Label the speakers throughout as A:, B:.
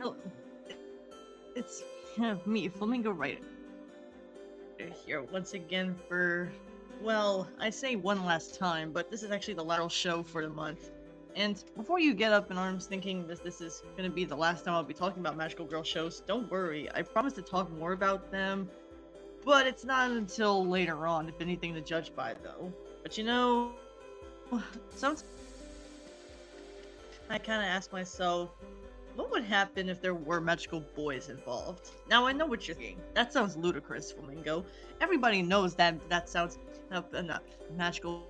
A: Oh, it's me, Flamingo Writer, here once again for, well, I say one last time, but this is actually the last show for the month. And before you get up in arms thinking this is going to be the last time I'll be talking about magical girl shows, don't worry. I promise to talk more about them, but it's not until later on, if anything to judge by, though. But sometimes I kind of ask myself, what would happen if there were magical boys involved? Now I know what you're thinking. That sounds ludicrous, Flamingo. Everybody knows that sounds enough. Magical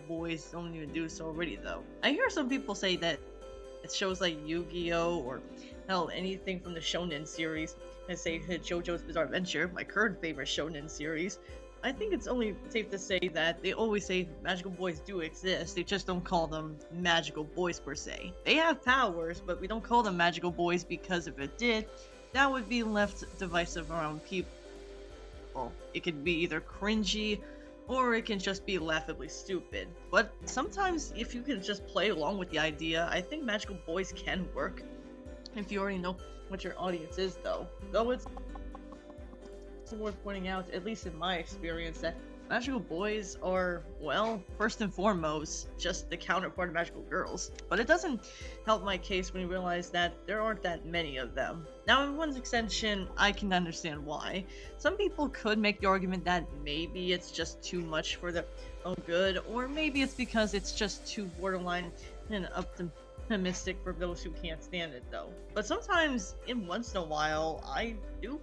A: boys don't even do so already, though. I hear some people say that it shows like Yu-Gi-Oh! Or hell, anything from the Shonen series. I say JoJo's Bizarre Adventure, my current favorite Shonen series. I think it's only safe to say that they always say magical boys do exist, they just don't call them magical boys per se. They have powers, but we don't call them magical boys because if it did, that would be left divisive around people. It could be either cringy or it can just be laughably stupid. But sometimes, if you can just play along with the idea, I think magical boys can work. If you already know what your audience is, though it's worth pointing out, at least in my experience, that magical boys are, well, first and foremost, just the counterpart of magical girls. But it doesn't help my case when you realize that there aren't that many of them. Now, in one extension, I can understand why. Some people could make the argument that maybe it's just too much for their own good, or maybe it's because it's just too borderline and optimistic for those who can't stand it, though. But sometimes, once in a while, I do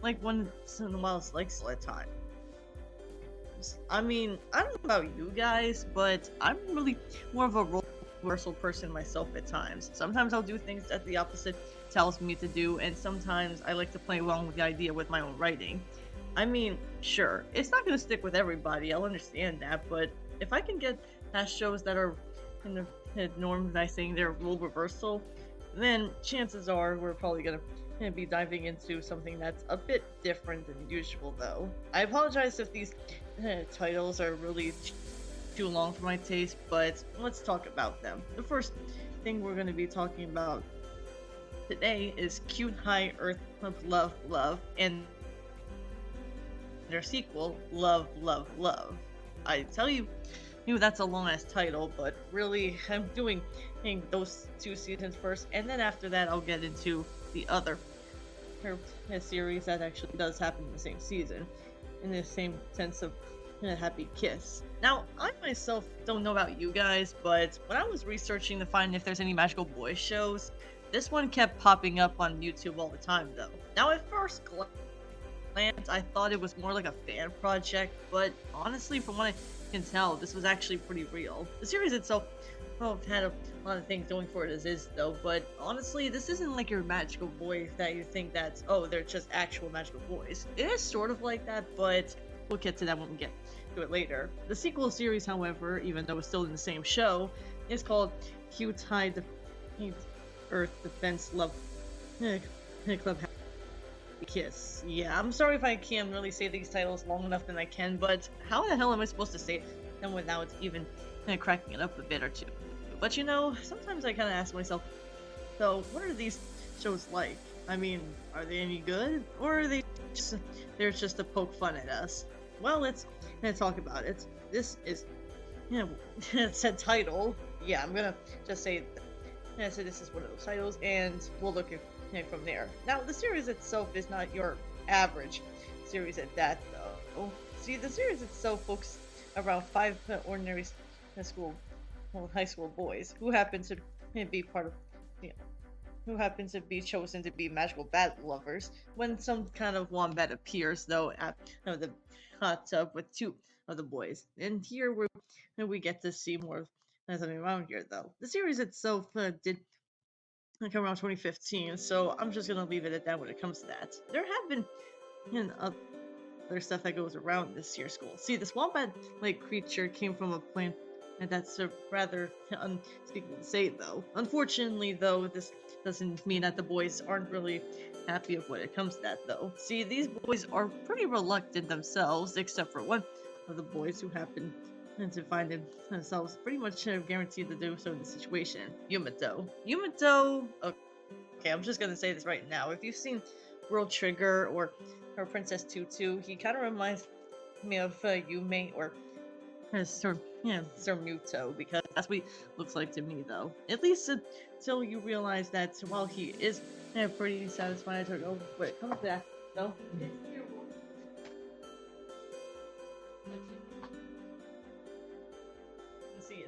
A: like once in a while it's like at times. I mean, I don't know about you guys, but I'm really more of a role reversal person myself at times. Sometimes I'll do things that the opposite tells me to do, and sometimes I like to play along with the idea with my own writing. I mean, sure, it's not going to stick with everybody, I'll understand that, but if I can get past shows that are in the normalizing their role reversal, then chances are we're probably going to be diving into something that's a bit different than usual, though. I apologize if these titles are really too long for my taste, but let's talk about them. The first thing we're going to be talking about today is Cute High Earth of Love Love and their sequel, Love Love Love. I tell you, that's a long ass title, but really, I'm doing those two seasons first, and then after that, I'll get into the other series that actually does happen in the same season, in the same sense of a happy kiss. Now, I myself don't know about you guys, but when I was researching to find if there's any magical boy shows, this one kept popping up on YouTube all the time, though. Now, at first glance, I thought it was more like a fan project, but honestly, from what I can tell, this was actually pretty real. The series itself had a lot of things going for it as is, though, but honestly, this isn't like your magical boys that you think that, oh, they're just actual magical boys. It is sort of like that, but we'll get to that when we get to it later. The sequel series, however, even though it's still in the same show, is called Cute High Earth Defense Love Club Kiss. Yeah, I'm sorry if I can't really say these titles long enough than I can, but how the hell am I supposed to say them without even cracking it up a bit or two? But sometimes I kind of ask myself, so what are these shows like? I mean, are they any good? Or are they they're just to poke fun at us? Well, let's talk about it. This is, it's a title. Yeah, I'm gonna just say, so this is one of those titles, and we'll look at from there. Now, the series itself is not your average series at that, though. See, the series itself focuses around 5 ordinary high school boys who happen to be part of, who happen to be chosen to be magical bat lovers when some kind of wombat appears, though, at the hot tub with 2 of the boys. And here we get to see more of something around here, though. The series itself did come around 2015, so I'm just gonna leave it at that when it comes to that. There have been other stuff that goes around this year's school. See, this wombat-like creature came from a plant, and that's rather unspeakable to say, though. Unfortunately, though, this doesn't mean that the boys aren't really happy of when it comes to that, though. See, these boys are pretty reluctant themselves, except for one of the boys who happen to find themselves pretty much guaranteed to do so in the situation. Yumato. Yumato, okay, I'm just gonna say this right now. If you've seen World Trigger or Princess Tutu, he kind of reminds me of Yume or Sir, yeah, Sir Muto, because that's what he looks like to me, though. At least until you realize that while he is pretty satisfied, oh, wait, come back, no? See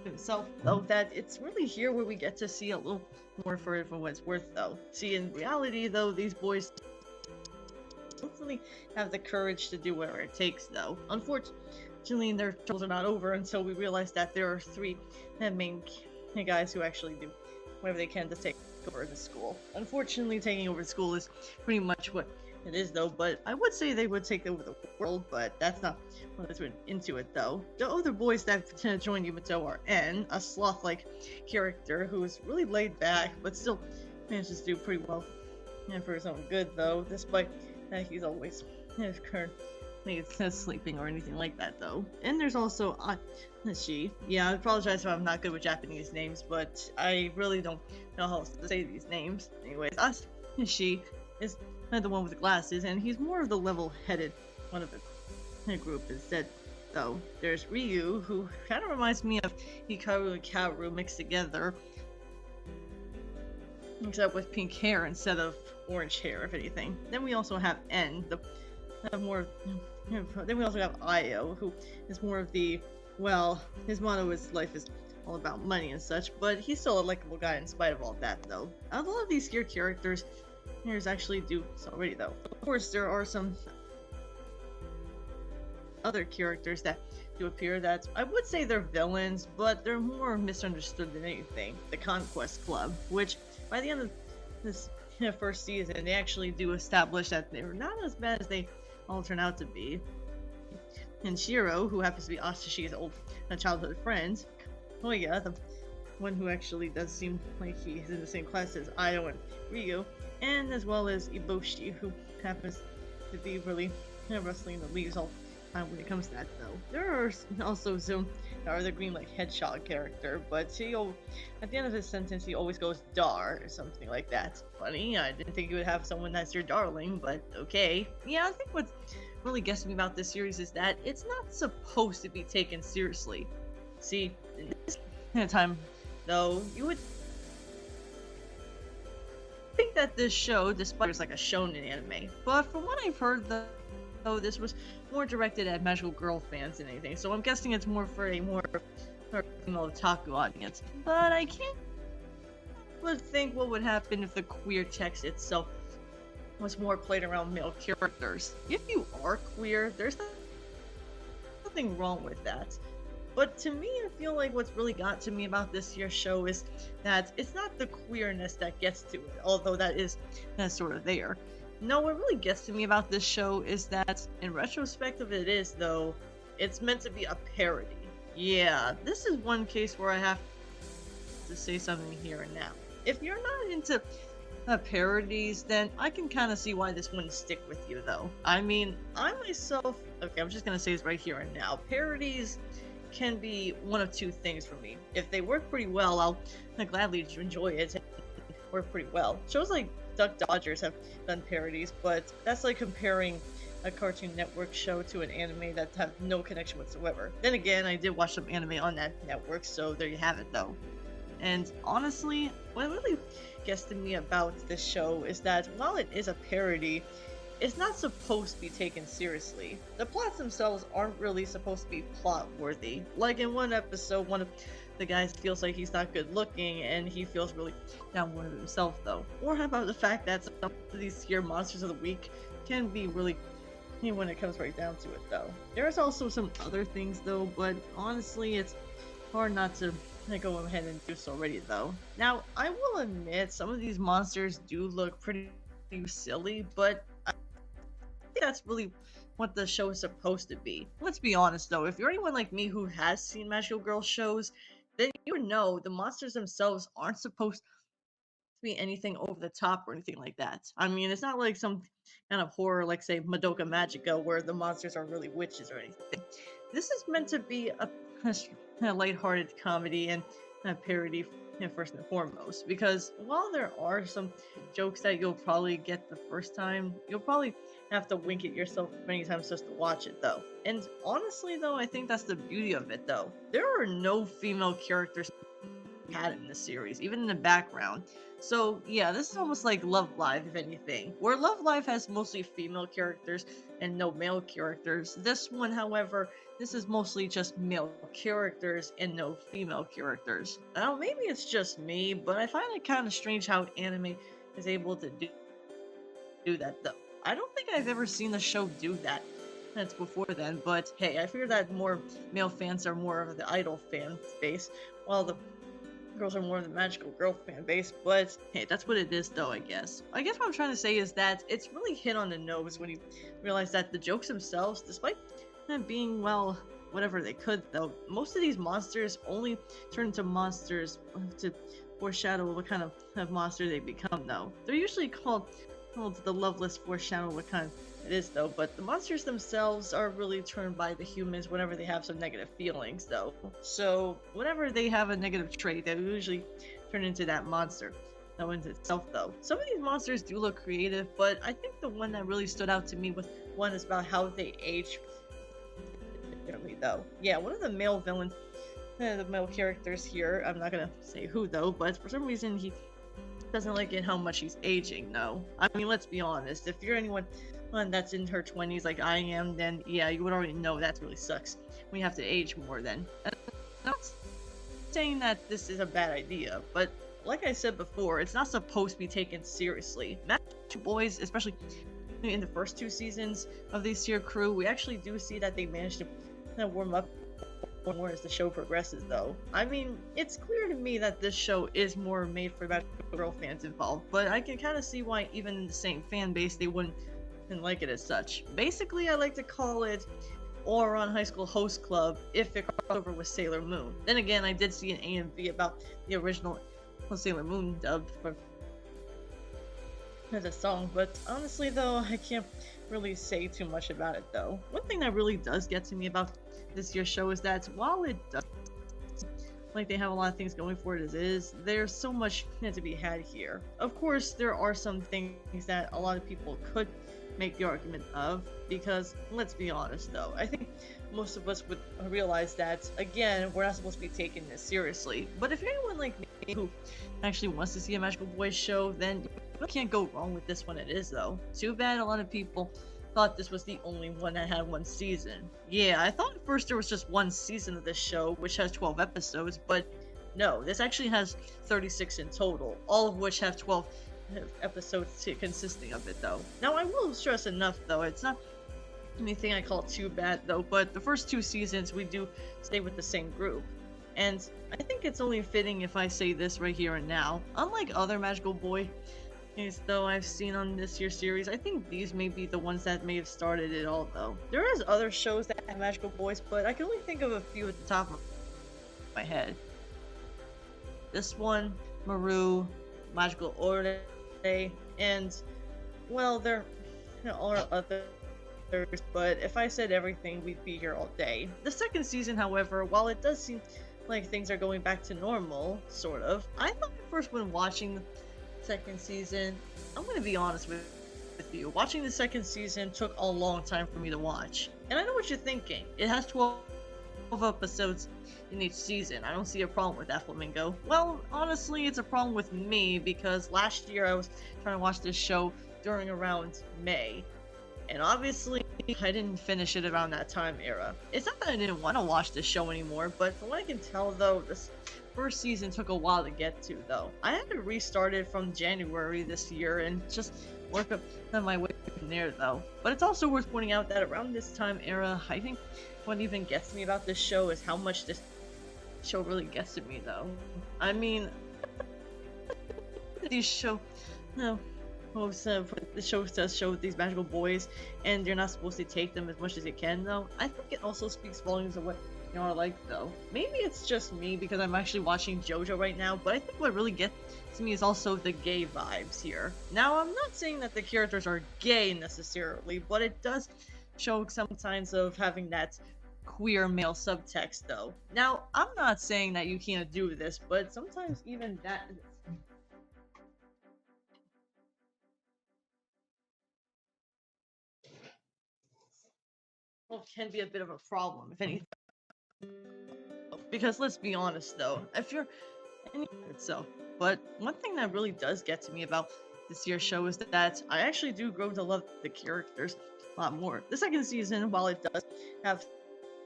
A: himself, though, that it's really here where we get to see a little more for it for what it's worth, though. See, in reality, though, these boys don't really have the courage to do whatever it takes, though. Unfortunately, their troubles are not over until we realize that there are three main guys who actually do whatever they can to take over the school. Unfortunately, taking over the school is pretty much what it is, though, but I would say they would take over the world, but that's not what that's into it, though. The other boys that join Yamato are N, a sloth-like character who is really laid back, but still manages to do pretty well and for his own good, though, despite that he's always currently sleeping or anything like that, though. And there's also she. Yeah, I apologize if I'm not good with Japanese names, but I really don't know how to say these names. Anyways, she is the one with the glasses, and he's more of the level-headed one of the group instead. Though there's Ryu, who kind of reminds me of Hikaru and Kaoru mixed together, except with pink hair instead of orange hair, if anything. Then we also have N, then we also have Io, who is more of the, well, his motto is life is all about money and such, but he's still a likable guy in spite of all that, though. A lot of these here characters actually do so already, though. Of course, there are some other characters that do appear that I would say they're villains, but they're more misunderstood than anything. The Conquest Club, which by the end of this first season, they actually do establish that they're not as bad as they all turn out to be. And Shiro, who happens to be Asashi's old childhood friend, oh yeah, the one who actually does seem like he's in the same class as Io and Ryu, and as well as Iboshi, who happens to be really rustling the leaves all the time when it comes to that, though. There are also some the green like hedgehog character, but at the end of his sentence he always goes dar or something like that. Funny, I didn't think you would have someone that's your darling, but okay. Yeah, I think what really gets me about this series is that it's not supposed to be taken seriously. See, in this time though, you would think that this show, despite it's like a shonen anime, but from what I've heard though, this was more directed at magical girl fans than anything, so I'm guessing it's more for a more female otaku audience. But I can't think what would happen if the queer text itself was more played around male characters. If you are queer, there's nothing wrong with that. But to me, I feel like what's really got to me about this year's show is that it's not the queerness that gets to it, although that's sort of there. No, what really gets to me about this show is that, in retrospect of it is, though, it's meant to be a parody. Yeah, this is one case where I have to say something here and now. If you're not into parodies, then I can kind of see why this wouldn't stick with you, though. I mean, I myself, okay, I'm just gonna say this right here and now. Parodies can be one of two things for me. If they work pretty well, I'll gladly enjoy it and work pretty well. Shows like Duck Dodgers have done parodies, but that's like comparing a Cartoon Network show to an anime that have no connection whatsoever. Then again, I did watch some anime on that network, so there you have it, though. And honestly, what really gets to me about this show is that while it is a parody, it's not supposed to be taken seriously. The plots themselves aren't really supposed to be plot-worthy. Like in one episode, one of the guys feels like he's not good looking and he feels really down with himself, though. Or how about the fact that some of these here monsters of the week can be really when it comes right down to it, though. There's also some other things, though, but honestly, it's hard not to go ahead and do so already, though. Now, I will admit some of these monsters do look pretty silly, but I think that's really what the show is supposed to be. Let's be honest, though, if you're anyone like me who has seen magical girl shows, then you know the monsters themselves aren't supposed to be anything over the top or anything like that. I mean, it's not like some kind of horror like, say, Madoka Magica, where the monsters are really witches or anything. This is meant to be a lighthearted comedy, and parody first and foremost, because while there are some jokes that you'll probably get the first time, you'll probably have to wink at yourself many times just to watch it though. And honestly though, I think that's the beauty of it though. There are no female characters had in the series, even in the background. So yeah, this is almost like Love Live, if anything. Where Love Live has mostly female characters and no male characters. This one, however, this is mostly just male characters and no female characters. Now, maybe it's just me, but I find it kind of strange how anime is able to do that though. I don't think I've ever seen the show do that. That's before then, but hey, I fear that more male fans are more of the idol fan base, while the girls are more of the magical girl fan base, but hey, that's what it is though, I guess. I guess what I'm trying to say is that it's really hit on the nose when you realize that the jokes themselves, despite them being, well, whatever they could though, most of these monsters only turn into monsters to foreshadow what kind of monster they become though. They're usually called the loveless foreshadow what kind it is though, but the monsters themselves are really turned by the humans whenever they have some negative feelings though. So whenever they have a negative trait, they usually turn into that monster. Though into itself though. Some of these monsters do look creative, but I think the one that really stood out to me was one is about how they age differently though. Yeah, one of the male villains, the male characters here, I'm not gonna say who though, but for some reason he doesn't like it how much he's aging. No, I mean, let's be honest, if you're anyone that's in her 20s like I am, then yeah, you would already know that really sucks when you have to age more. Then I'm not saying that this is a bad idea, but like I said before, it's not supposed to be taken seriously. Magic Boys, especially in the first 2 seasons of this here crew, we actually do see that they managed to warm up more as the show progresses though. I mean, it's clear to me that this show is more made for magical girl fans involved, but I can kind of see why even in the same fan base they wouldn't like it as such. Basically, I like to call it Ouran High School Host Club if it crossed over with Sailor Moon. Then again, I did see an AMV about the original Sailor Moon dub for the song, but honestly though, I can't really say too much about it though. One thing that really does get to me about this year's show is that while it does like they have a lot of things going for it as is, there's so much to be had here. Of course, there are some things that a lot of people could make the argument of, because let's be honest though, I think most of us would realize that, again, we're not supposed to be taking this seriously. But if you're anyone like me who actually wants to see a Magical Boys show, then you can't go wrong with this one. It is though. Too bad a lot of people thought this was the only one that had one season. Yeah, I thought at first there was just one season of this show, which has 12 episodes, but no, this actually has 36 in total, all of which have 12 episodes consisting of it though. Now I will stress enough though, it's not anything I call too bad though, but the first 2 seasons we do stay with the same group. And I think it's only fitting if I say this right here and now. Unlike other Magical Boy though I've seen on this year's series, I think these may be the ones that may have started it all though. There is other shows that have Magical Boys, but I can only think of a few at the top of my head. This one, Maru, Magical Ore, and well, there are others, but if I said everything, we'd be here all day. The second season, however, while it does seem like things are going back to normal, sort of, I thought at first when watching the second season, I'm gonna be honest with you, watching the second season took a long time for me to watch. And I know what you're thinking, it has 12 episodes in each season. I don't see a problem with that, Flamingo. Well, honestly, it's a problem with me because last year I was trying to watch this show during around May, and obviously I didn't finish it around that time era. It's not that I didn't want to watch this show anymore, but from what I can tell though, this first season took a while to get to though. I had to restart it from January this year and just work up my way from there though. But it's also worth pointing out that around this time era, I think what even gets me about this show is how much this show really gets to me though. I mean, these show, no, the show does show these magical boys, and you're not supposed to take them as much as you can though. I think it also speaks volumes of what you are like though. Maybe it's just me because I'm actually watching JoJo right now, but I think what really gets to me is also the gay vibes here. Now, I'm not saying that the characters are gay necessarily, but it does show some signs of having that queer male subtext, though. Now, I'm not saying that you can't do this, but sometimes even that well, can be a bit of a problem, if anything. Because let's be honest, though, if you're any itself, but one thing that really does get to me about this year's show is that I actually do grow to love the characters a lot more. The second season, while it does have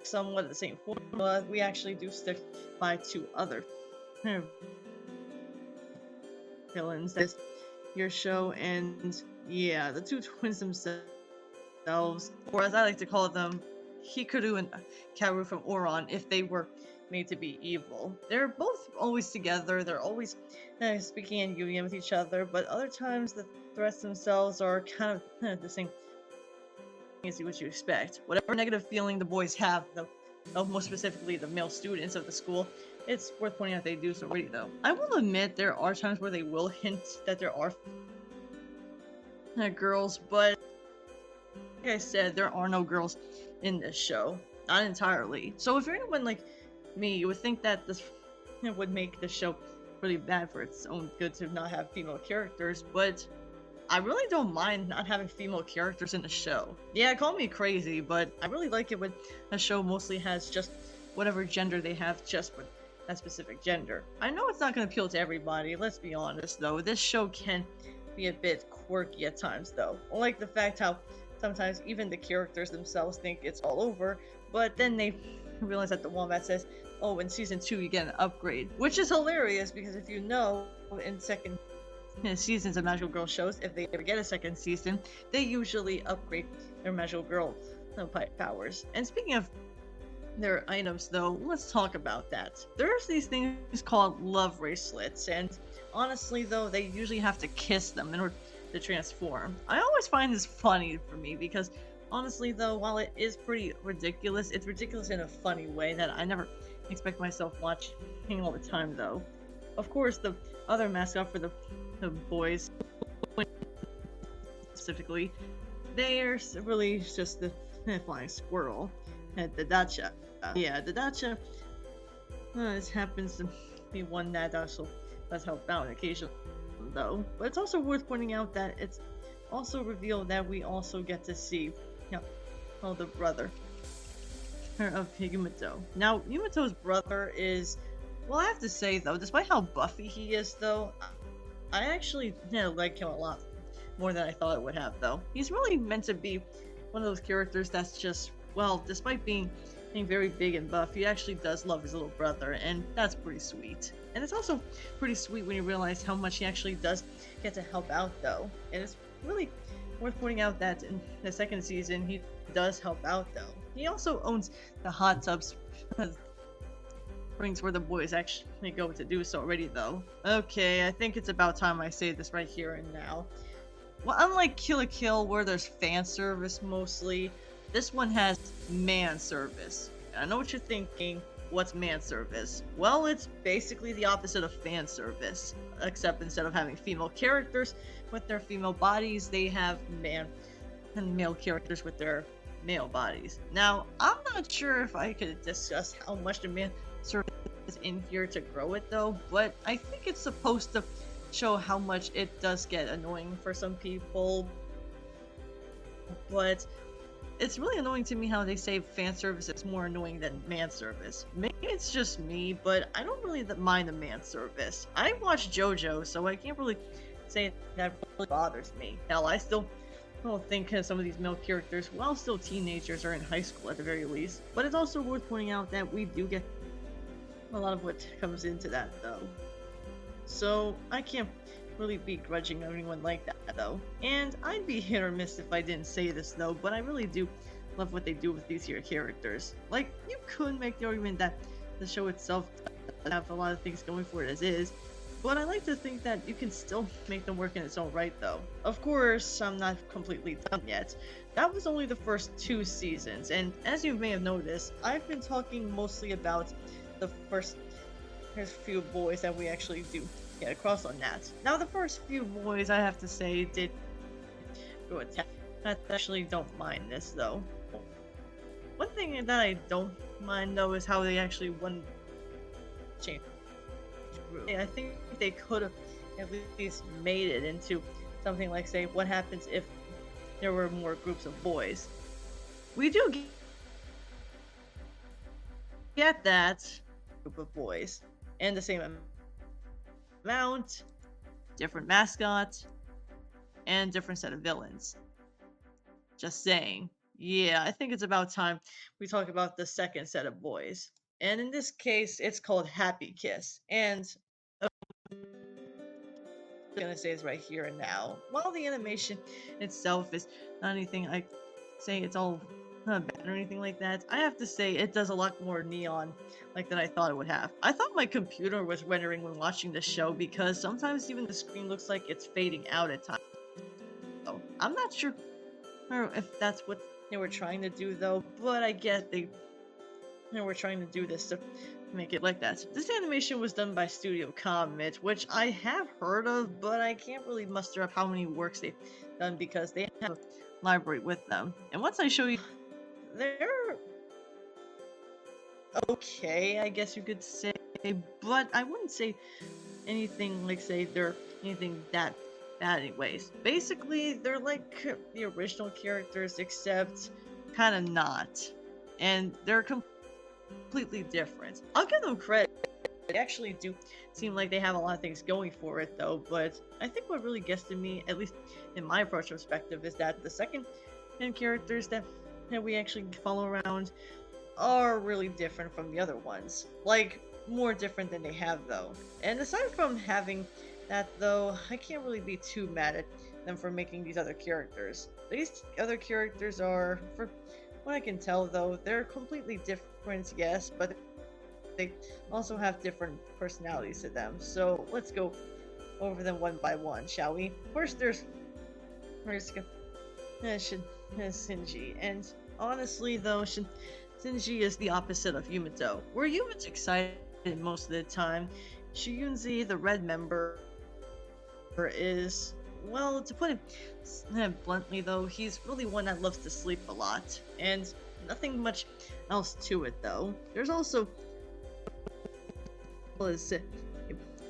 A: somewhat the same formula, we actually do stick by two other villains. That's your show, and yeah, the two twins themselves, or as I like to call them, Hikaru and Kaoru from Oron, if they were made to be evil. They're both always together, they're always speaking in union with each other, but other times the threats themselves are kind of the same as what you expect. Whatever negative feeling the boys have, more specifically the male students of the school, it's worth pointing out they do so already, though. I will admit there are times where they will hint that there are girls, but like I said, there are no girls in this show. Not entirely. So if you're anyone like me, you would think that this would make the show really bad for its own good to not have female characters, but I really don't mind not having female characters in the show. Yeah, call me crazy, but I really like it when a show mostly has just whatever gender they have just with that specific gender. I know it's not going to appeal to everybody, let's be honest though. This show can be a bit quirky at times though. I like the fact how sometimes even the characters themselves think it's all over, but then they realize that the Wombat says, oh, in season 2 you get an upgrade. Which is hilarious because if you know, in second seasons of Magical Girl shows, if they ever get a second season, they usually upgrade their Magical Girl powers. And speaking of their items though, let's talk about that. There's these things called love bracelets, and honestly though, they usually have to kiss them in order to transform. I always find this funny for me because honestly though, while it is pretty ridiculous, it's ridiculous in a funny way that I never expect myself watching all the time though. Of course, the other mascot for the boys specifically, they're really just the flying squirrel at the dacha. Yeah, the dacha this happens to be one that also does help out occasionally though, but it's also worth pointing out that it's also revealed that we also get to see the brother of Yumito. Now, Yumito's brother is, well, I have to say though, despite how buffy he is though, I actually like him a lot more than I thought it would have though. He's really meant to be one of those characters that's just, well, despite being very big and buff, he actually does love his little brother, and that's pretty sweet. And it's also pretty sweet when you realize how much he actually does get to help out though. And it's really worth pointing out that in the second season, he does help out though. He also owns the hot tubs springs where the boys actually go to do so already though. Okay, I think it's about time I say this right here and now. Well, unlike Kill la Kill where there's fan service mostly, this one has man service. I know what you're thinking, what's man service? Well, it's basically the opposite of fan service, except instead of having female characters with their female bodies, they have man and male characters with their male bodies. Now, I'm not sure if I could discuss how much the man service is in here to grow it though, but I think it's supposed to show how much it does get annoying for some people. But it's really annoying to me how they say fan service is more annoying than man service. Maybe it's just me, but I don't really mind the man service. I watch JoJo, so I can't really say that really bothers me. Hell, I still don't think some of these male characters, while still teenagers, are in high school at the very least. But it's also worth pointing out that we do get a lot of what comes into that, though. So I can't really be grudging anyone like that though. And I'd be hit or miss if I didn't say this though, but I really do love what they do with these here characters. Like, you could make the argument that the show itself doesn't have a lot of things going for it as is, but I like to think that you can still make them work in its own right though. Of course, I'm not completely done yet. That was only the first 2 seasons, and as you may have noticed, I've been talking mostly about the first few boys that we actually do get across on that. Now, the first few boys, I have to say, did go attack. I actually don't mind this though. One thing that I don't mind though is how they actually won change. I think they could have at least made it into something like, say, what happens if there were more groups of boys. We do get that group of boys and the same amount, different mascots, and different set of villains. Just saying. Yeah, I think it's about time we talk about the second set of boys. And in this case, it's called Happy Kiss. And I'm gonna say is right here and now. While the animation itself is not anything I say it's all bad or anything like that, I have to say it does a lot more neon like than I thought it would have. I thought my computer was rendering when watching the show because sometimes even the screen looks like it's fading out at times. So I'm not sure if that's what they were trying to do though, but I get they were trying to do this to make it like that. This animation was done by Studio Comet, which I have heard of, but I can't really muster up how many works they've done because they have a library with them. And once I show you, they're okay, I guess you could say, but I wouldn't say anything like, say, they're anything that bad anyways. Basically, they're like the original characters, except kind of not. And they're completely different. I'll give them credit. They actually do seem like they have a lot of things going for it, though. But I think what really gets to me, at least in my approach perspective, is that the second characters that we actually follow around are really different from the other ones. Like, more different than they have, though. And aside from having that, though, I can't really be too mad at them for making these other characters. These other characters are, for what I can tell, though, they're completely different, yes, but they also have different personalities to them. So let's go over them one by one, shall we? First, there's Shinji, and honestly, though, Shinji is the opposite of Yumito. Where Yumito's excited most of the time, Shiyunzi, the red member, is, well, to put it bluntly, though, he's really one that loves to sleep a lot, and nothing much else to it, though. There's also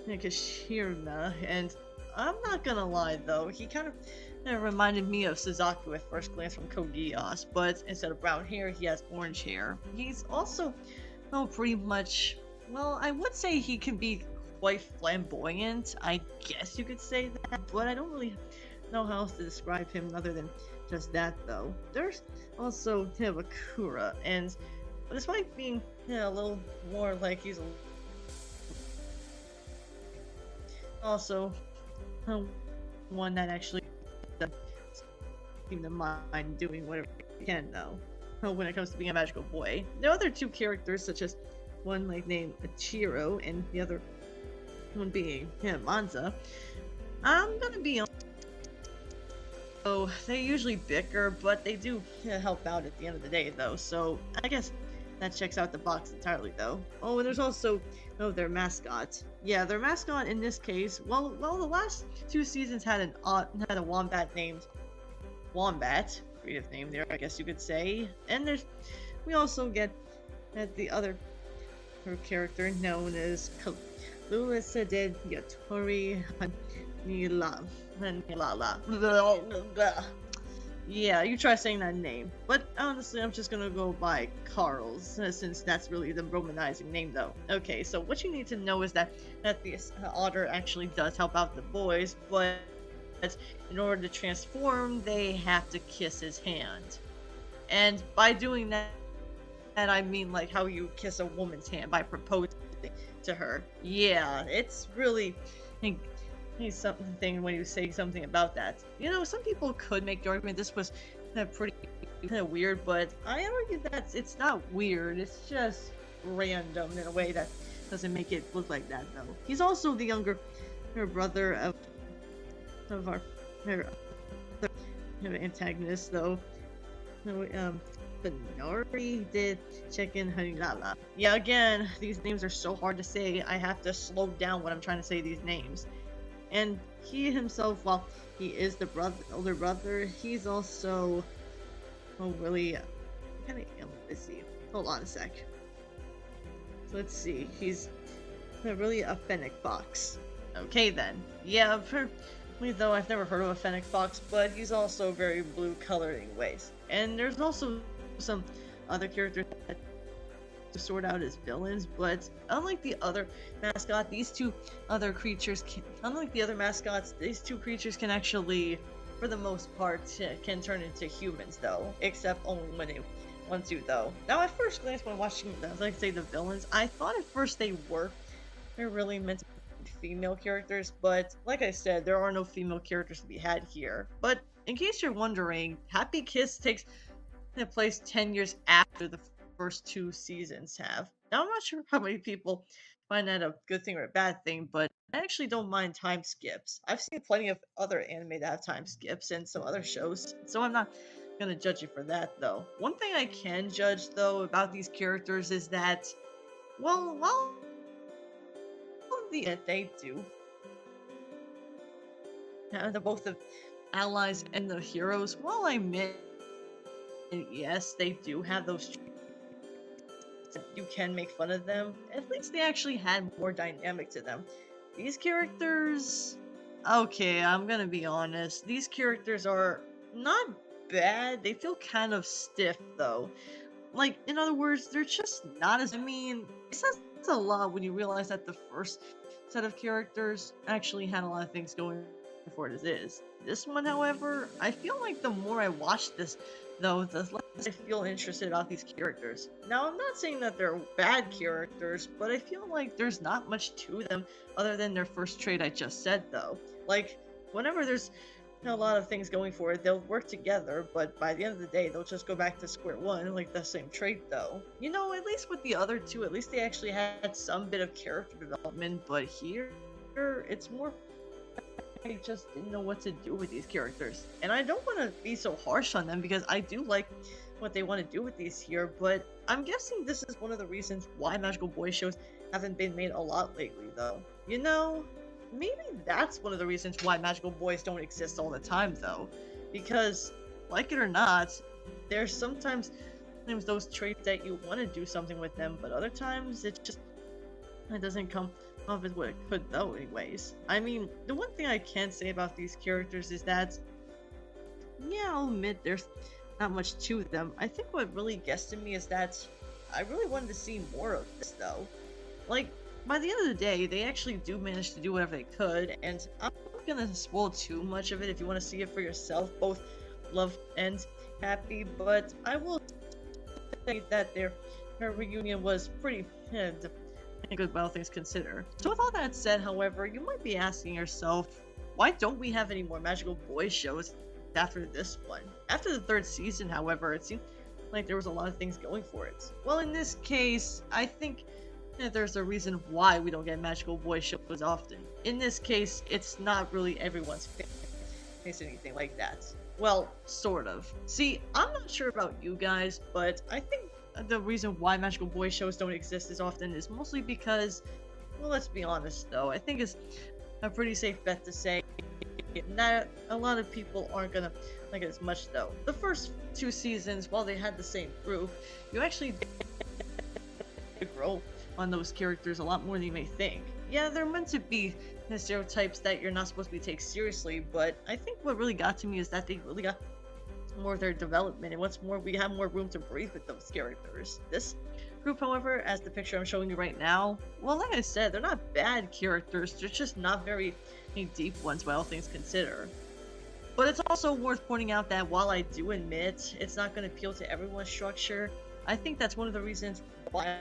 A: Kashirna, and I'm not gonna lie, though, he kind of reminded me of Suzaku at first glance from Code Geass, but instead of brown hair, he has orange hair. He's also, well, pretty much, well, I would say he can be quite flamboyant, I guess you could say that, but I don't really know how else to describe him other than just that, though. There's also Akura, and despite being a little more like he's also one that actually doesn't seem to mind doing whatever he can, though, when it comes to being a magical boy. The other two characters, such as one like named Ichiro and the other one being Manza, I'm gonna be honest. So they usually bicker, but they do help out at the end of the day, though. So I guess that checks out the box entirely, though. Oh, and there's also their mascot. Yeah, their mascot in this case. Well, the last two seasons had a wombat named Wombat. Creative name there, I guess you could say. And we also get the other character known as Lulisadid Yatori Nila. Yeah, you try saying that name. But honestly, I'm just gonna go by Carl's, since that's really the Romanizing name, though. Okay, so what you need to know is that this otter actually does help out the boys, but in order to transform, they have to kiss his hand. And by doing that, I mean like how you kiss a woman's hand by proposing to her. Yeah, it's really something when you say something about that. You know, some people could make the argument this was pretty weird, but I argue that it's not weird, it's just random in a way that doesn't make it look like that, though. He's also the younger brother of our antagonist, though. Benori did Chicken Hanilala. Yeah, again, these names are so hard to say, I have to slow down when I'm trying to say these names. And he himself, while he is the older brother, he's also really kind of am. Let's see. Hold on a sec. Let's see. He's really a fennec fox. Okay then. Yeah, though I've never heard of a fennec fox, but he's also very blue colored in ways. And there's also some other characters that to sort out as villains, but unlike the other mascot, these two other creatures unlike the other mascots, these two creatures can actually, for the most part, can turn into humans though, except only when they want to though. Now at first glance when watching like say the villains, I thought at first they're really meant to be female characters, but like I said, there are no female characters to be had here. But in case you're wondering, Happy Kiss takes place 10 years after the first two seasons have. Now, I'm not sure how many people find that a good thing or a bad thing, but I actually don't mind time skips. I've seen plenty of other anime that have time skips and some other shows, so I'm not gonna judge you for that though. One thing I can judge though about these characters is that, well, they do. They're both the allies and the heroes. While I admit, yes, they do have those you can make fun of them, at least they actually had more dynamic to them. These characters... Okay, I'm gonna be honest. These characters are not bad. They feel kind of stiff, though. Like, in other words, they're just not as... I mean, it says a lot when you realize that the first set of characters actually had a lot of things going for it as is. This one, however, I feel like the more I watch this, though, the less I feel interested about these characters. Now, I'm not saying that they're bad characters, but I feel like there's not much to them other than their first trait I just said, though. Like, whenever there's a lot of things going for it, they'll work together, but by the end of the day, they'll just go back to square one, like the same trait, though. You know, at least with the other two, at least they actually had some bit of character development, but here, it's more... I just didn't know what to do with these characters. And I don't want to be so harsh on them because I do like what they want to do with these here, but I'm guessing this is one of the reasons why Magical Boy shows haven't been made a lot lately, though. You know, maybe that's one of the reasons why Magical Boys don't exist all the time, though. Because, like it or not, there's sometimes those traits that you want to do something with them, but other times it doesn't come off as what it could though anyways. I mean, the one thing I can say about these characters is that, yeah, I'll admit there's not much to them. I think what really gets to me is that I really wanted to see more of this though. Like, by the end of the day, they actually do manage to do whatever they could, and I'm not gonna spoil too much of it if you want to see it for yourself, both Love and Happy, but I will say that their reunion was pretty good, well, things consider. So with all that said, however, you might be asking yourself, why don't we have any more Magical Boy shows after this one? After the third season, however, it seemed like there was a lot of things going for it. Well, in this case, I think that there's a reason why we don't get Magical Boy shows often. In this case, it's not really everyone's face or anything like that. Well, sort of. See, I'm not sure about you guys, but I think the reason why Magical Boy shows don't exist as often is mostly because, well, let's be honest though, I think it's a pretty safe bet to say that a lot of people aren't gonna like it as much though. The first two seasons, while they had the same group, you actually grow on those characters a lot more than you may think. Yeah, they're meant to be the stereotypes that you're not supposed to be taken seriously, but I think what really got to me is that they really got more of their development, and what's more, we have more room to breathe with those characters. This group, however, as the picture I'm showing you right now, well, like I said, they're not bad characters, they're just not very deep ones by all things considered. But it's also worth pointing out that while I do admit it's not going to appeal to everyone's structure, I think that's one of the reasons why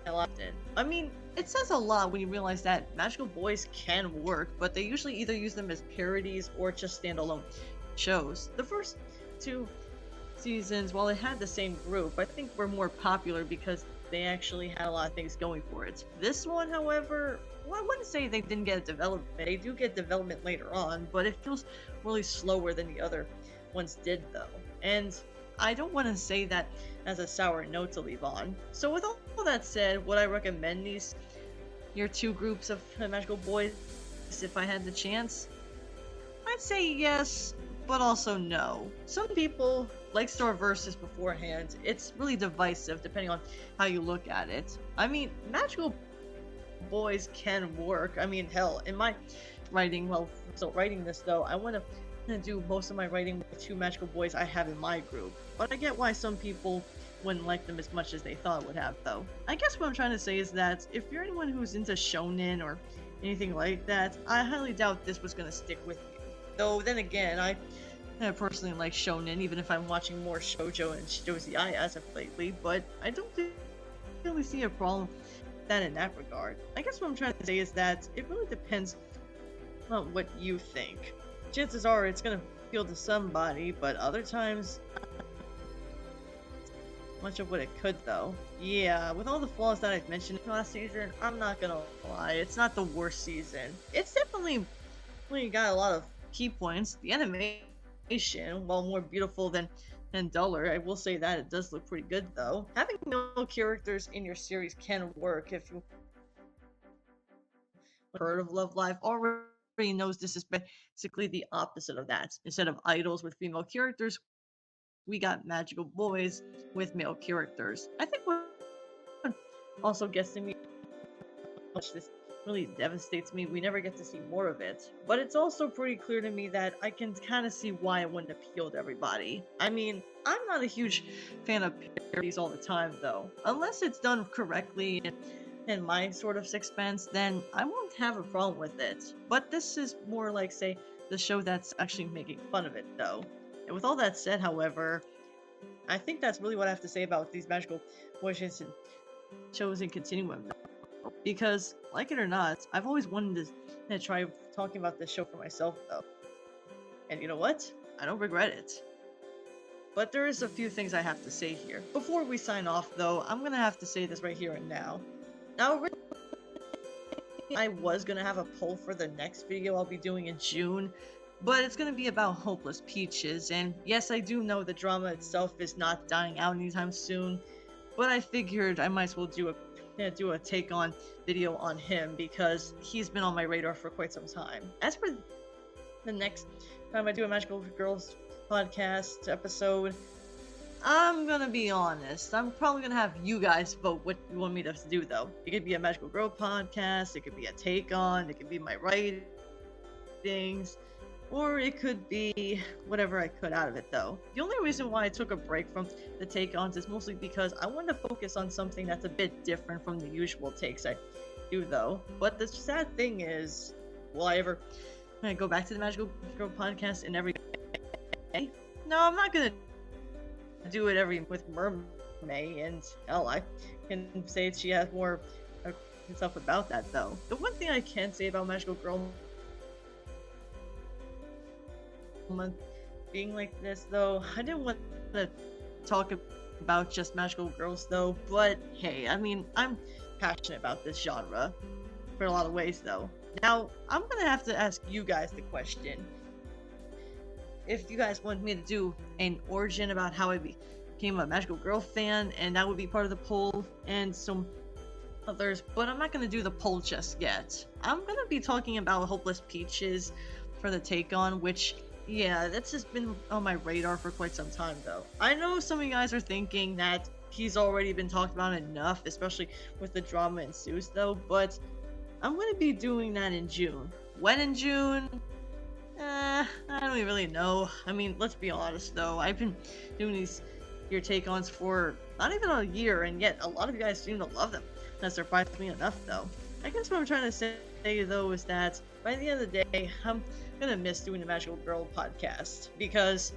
A: I liked it. I mean, it says a lot when you realize that Magical Boys can work, but they usually either use them as parodies or just standalone shows. The first two seasons, while it had the same group, I think were more popular because they actually had a lot of things going for it. This one, however, well, I wouldn't say they didn't get development. They do get development later on, but it feels really slower than the other ones did though. And I don't want to say that as a sour note to leave on. So with all that said, would I recommend your two groups of Magical Boys if I had the chance? I'd say yes, but also no. Some people like Star Versus beforehand, it's really divisive depending on how you look at it. I mean, magical boys can work. I mean, hell, in my writing, well, so writing this though, I want to do most of my writing with the two magical boys I have in my group. But I get why some people wouldn't like them as much as they thought would have, though. I guess what I'm trying to say is that if you're anyone who's into shonen or anything like that, I highly doubt this was going to stick with you. Though, then again, I personally like shonen, even if I'm watching more shoujo and shoujo as of lately, but I don't really see a problem with that in that regard. I guess what I'm trying to say is that it really depends on what you think. Chances are it's going to appeal to somebody, but other times, much of what it could, though. Yeah, with all the flaws that I've mentioned last season, I'm not gonna lie, it's not the worst season. It's definitely really got a lot of key points. The animation, while more beautiful than duller, I will say that it does look pretty good, though. Having no characters in your series can work if you heard of Love Live already knows this is basically the opposite of that. Instead of idols with female characters, we got magical boys with male characters. I think what also gets to me, much this really devastates me, we never get to see more of it. But it's also pretty clear to me that I can kind of see why it wouldn't appeal to everybody. I mean, I'm not a huge fan of parodies all the time, though. Unless it's done correctly in my sort of sixpence, then I won't have a problem with it. But this is more like, say, the show that's actually making fun of it, though. And with all that said, however, I think that's really what I have to say about these magical wishes and shows in Continuum. Because, like it or not, I've always wanted to try talking about this show for myself, though. And you know what? I don't regret it. But there is a few things I have to say here. Before we sign off, though, I'm gonna have to say this right here and now. Now, originally, I was gonna have a poll for the next video I'll be doing in June, but it's gonna be about Hopeless Peaches, and yes, I do know the drama itself is not dying out anytime soon, but I figured I might as well do a take-on video on him, because he's been on my radar for quite some time. As for the next time I do a Magical Girls podcast episode, I'm gonna be honest, I'm probably gonna have you guys vote what you want me to do, though. It could be a Magical Girl podcast, it could be a take-on, it could be my writings, or it could be whatever I could out of it, though. The only reason why I took a break from the take-ons is mostly because I wanted to focus on something that's a bit different from the usual takes I do, though. But the sad thing is, will I ever go back to the Magical Girl podcast in every day? No, I'm not gonna do it every with Mermaid, and hell, I can say she has more stuff about that, though. The one thing I can say about Magical Girl month being like this, though, I didn't want to talk about just magical girls, though, but hey, I mean, I'm passionate about this genre for a lot of ways, though. Now, I'm gonna have to ask you guys the question. If you guys want me to do an origin about how I became a magical girl fan, and that would be part of the poll, and some others, but I'm not gonna do the poll just yet. I'm gonna be talking about Hopeless Peaches for the take-on, which, yeah, that's just been on my radar for quite some time, though. I know some of you guys are thinking that he's already been talked about enough, especially with the drama ensues, though, but I'm going to be doing that in June. When in June? I don't really know. I mean, let's be honest, though. I've been doing these your take-ons for not even a year, and yet a lot of you guys seem to love them. That surprised me enough, though. I guess what I'm trying to say, though, is that by the end of the day, I'm gonna miss doing the Magical Girl podcast, because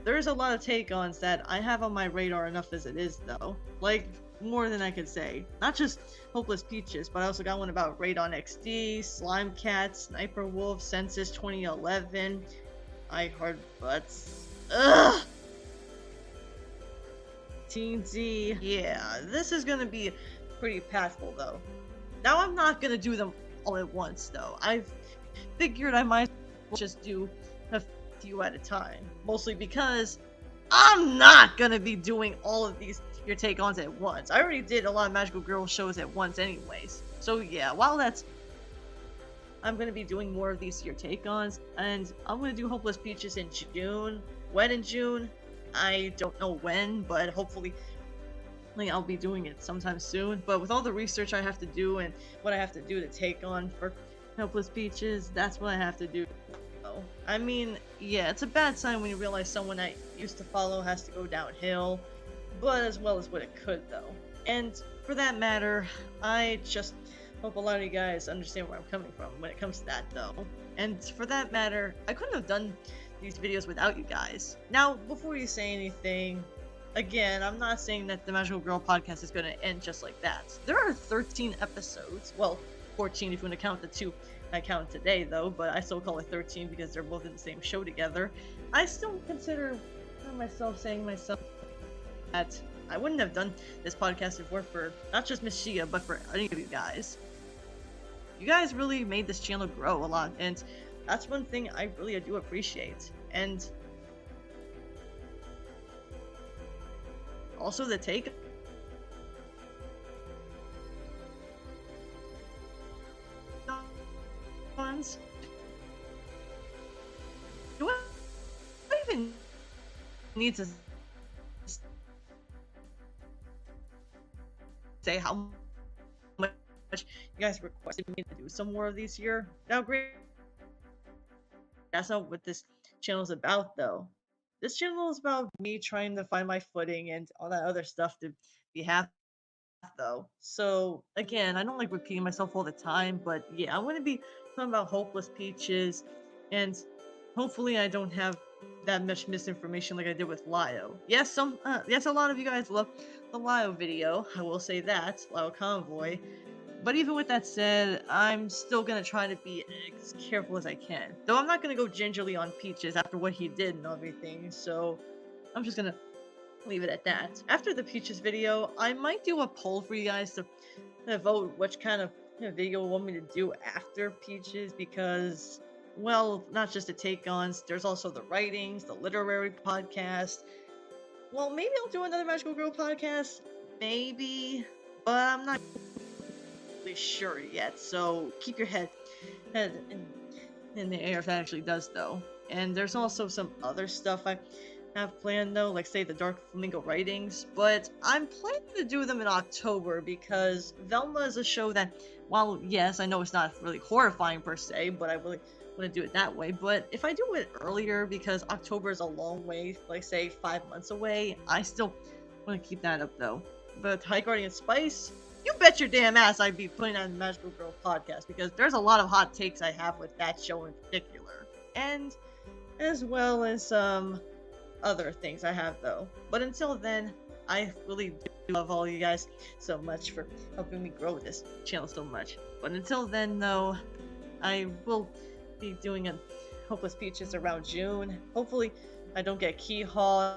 A: there's a lot of take-ons that I have on my radar enough as it is, though. Like, more than I could say. Not just Hopeless Peaches, but I also got one about Raid on XD, Slime Cat, Sniper Wolf, Census 2011, I Heart Butts, ugh! Teen Z. Yeah, this is gonna be pretty painful, though. Now, I'm not gonna do them all at once, though. I've figured I might just do a few at a time, mostly because I'm not gonna be doing all of these your take-ons at once. I already did a lot of Magical Girl shows at once anyways, so yeah, while that's I'm gonna be doing more of these your take-ons, and I'm gonna do Hopeless Peaches in June. When in June? I don't know when, but hopefully I'll be doing it sometime soon. But with all the research I have to do and what I have to do to take on for Helpless Peaches, that's what I have to do. I mean, yeah, it's a bad sign when you realize someone I used to follow has to go downhill, but as well as what it could, though. And for that matter, I just hope a lot of you guys understand where I'm coming from when it comes to that, though. And for that matter, I couldn't have done these videos without you guys. Now, before you say anything, again, I'm not saying that the Magical Girl podcast is going to end just like that. There are 13 episodes. Well, 14 if you want to count the two I count today, though, but I still call it 13 because they're both in the same show together. I still consider myself that I wouldn't have done this podcast if it weren't for not just Miss Shia, but for any of you guys. You guys really made this channel grow a lot, and that's one thing I really do appreciate. And also the take ones. Do I even need to say how much you guys requested me to do some more of these here? Now, great. That's not what this channel is about, though. This channel is about me trying to find my footing and all that other stuff to be happy, though. So, again, I don't like repeating myself all the time, but yeah, I'm going to be talking about Hopeless Peaches, and hopefully I don't have that much misinformation like I did with Lio. Yes, yes, a lot of you guys love the Lio video. I will say that, Lio Convoy. But even with that said, I'm still gonna try to be as careful as I can. Though I'm not gonna go gingerly on Peaches after what he did and everything, so I'm just gonna leave it at that. After the Peaches video, I might do a poll for you guys to vote which kind of video you want me to do after Peaches, because, well, not just the take-ons, there's also the writings, the literary podcast. Well, maybe I'll do another Magical Girl podcast, maybe, but I'm not really sure yet, so keep your head in the air if that actually does, though. And there's also some other stuff I have planned, though, like, say, the Dark Flamingo writings, but I'm planning to do them in October because Velma is a show that, while, yes, I know it's not really horrifying per se, but I really want to do it that way. But if I do it earlier, because October is a long way, like, say, 5 months away, I still want to keep that up, though. But High Guardian Spice, you bet your damn ass I'd be putting on the Magical Girl podcast, because there's a lot of hot takes I have with that show in particular. And as well as some other things I have, though. But until then, I really do love all you guys so much for helping me grow this channel so much. But until then, though, I will be doing a Hopeless Peaches around June. Hopefully, I don't get keyhauled.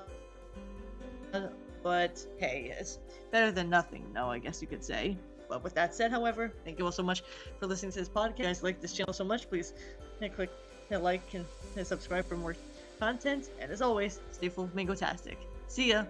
A: But hey, it's better than nothing, no, I guess you could say. But with that said, however, thank you all so much for listening to this podcast. If you guys like this channel so much, please hit like and subscribe for more content. And as always, stay full of Mango-tastic. See ya!